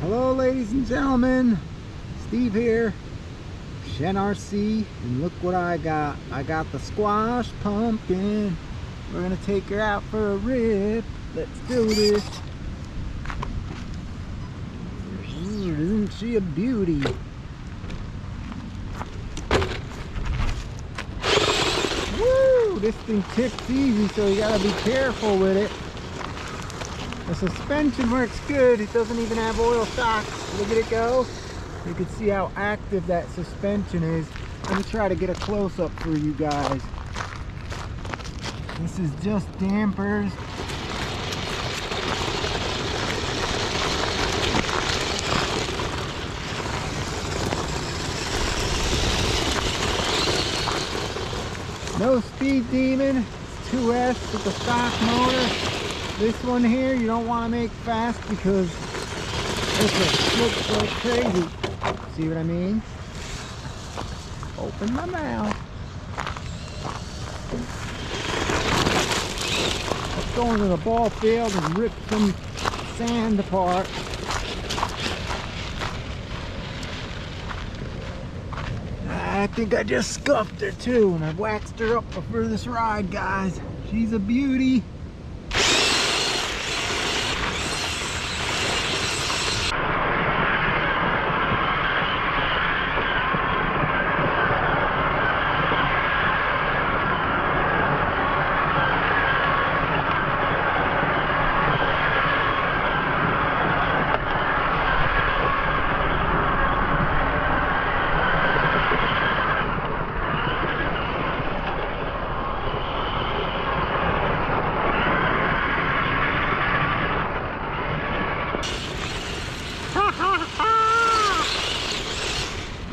Hello ladies and gentlemen, Steve here, Shen RC, and look what I got. I got the squash pumpkin. We're gonna take her out for a rip. Let's do this. Ooh, isn't she a beauty? Woo! This thing tips easy, so you gotta be careful with it. The suspension works good. It doesn't even have oil shocks. Look at it go. You can see how active that suspension is. Let me try to get a close-up for you guys. This is just dampers. No speed demon. It's 2S with the stock motor. This one here you don't want to make fast because it looks like crazy. See what I mean? Open my mouth. Let's go into the ball field and rip some sand apart. I think I just scuffed her too, and I waxed her up for this ride, guys. She's a beauty.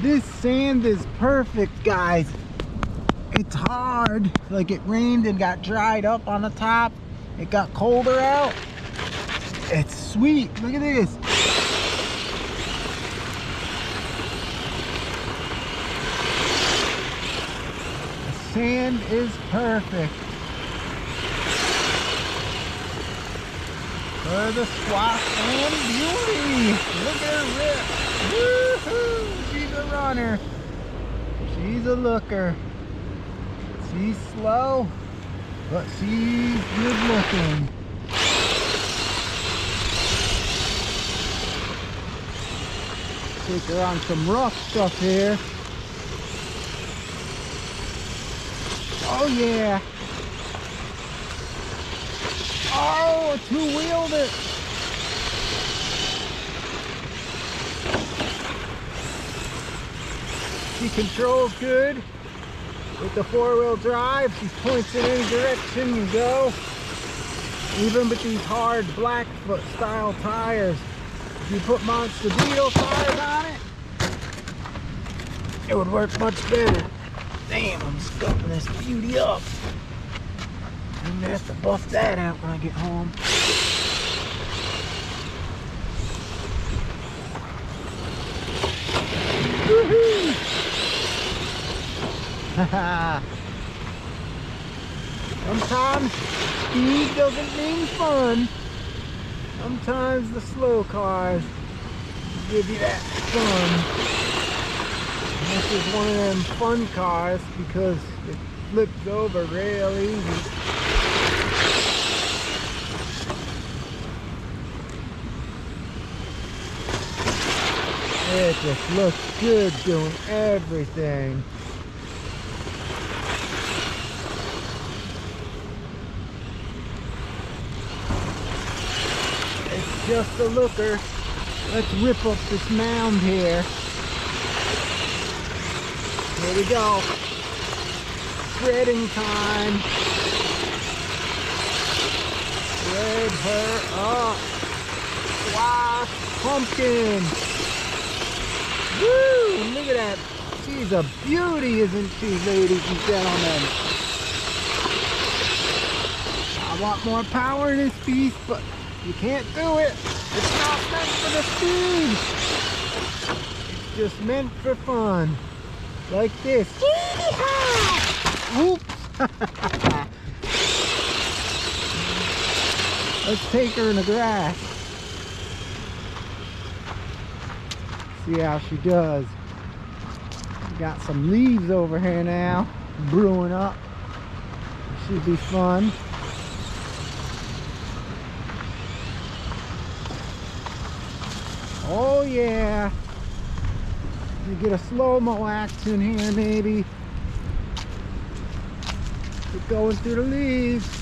This sand is perfect, guys. It's hard, like it rained and got dried up on the top. It got colder out. It's sweet. Look at this. The sand is perfect for the squash and beauty. Look at her rip. Woohoo! She's a runner. She's a looker. She's slow, but she's good looking. Take her on some rough stuff here. Oh yeah. Oh, two-wheeled it. She controls good with the four-wheel drive. She points in any direction you go. Even with these hard Blackfoot style tires, if you put Monster Beetle tires on it, it would work much better. Damn, I'm scuffing this beauty up. I'm gonna have to buff that out when I get home. Woohoo! Sometimes speed doesn't mean fun. Sometimes the slow cars give you that fun. And this is one of them fun cars because it flips over real easy. It just looks good doing everything. It's just a looker. Let's rip up this mound here. Here we go. Shredding time. Shred her up. Squash pumpkin. Woo! Look at that. She's a beauty, isn't she, ladies and gentlemen? I want more power in this beast, but you can't do it. It's not meant for the speed. It's just meant for fun. Like this. Oops. Let's take her in the grass. See how she does. Got some leaves over here now, brewing up. Should be fun. Oh yeah. You get a slow-mo action here maybe. We're going through the leaves.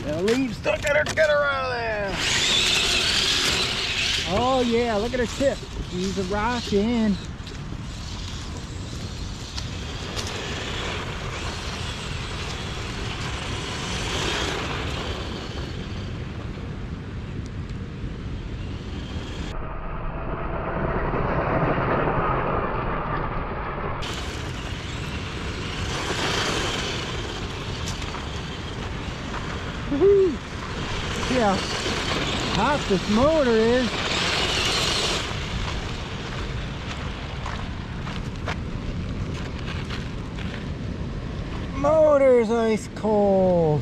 The leaves stuck in her, get her out of there. Oh yeah, look at her tip. She's a rockin'. Woohoo! See how hot this motor is. Motor's ice cold.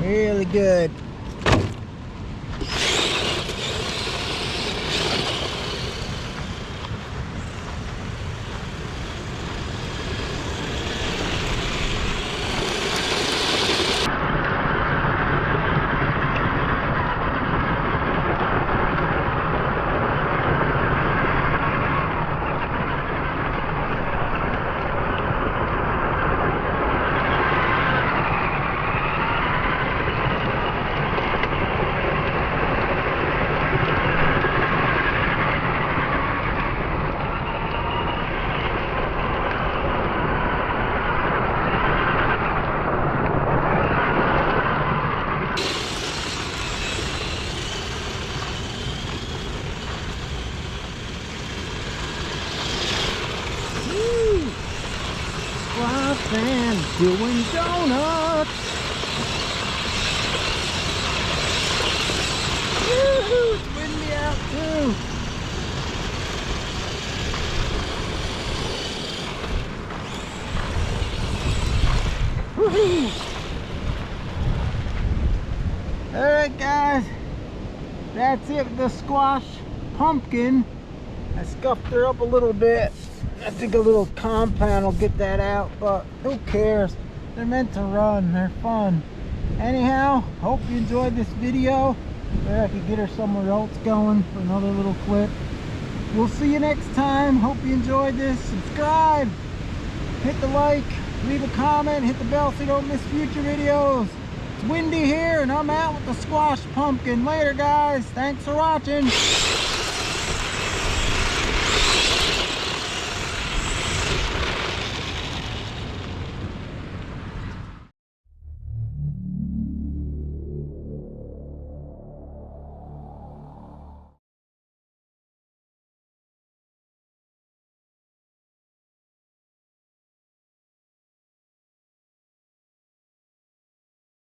Really good. And doing donuts. Woo-hoo, it's windy out too. Woo-hoo. Alright guys, that's it with the squash pumpkin. I scuffed her up a little bit. I think a little compound will get that out, but who cares? They're meant to run, they're fun. Anyhow, hope you enjoyed this video. Maybe I could get her somewhere else going for another little clip. We'll see you next time. Hope you enjoyed this. Subscribe, hit the like, leave a comment, hit the bell so you don't miss future videos. It's windy here and I'm out with the squash pumpkin. Later guys, thanks for watching.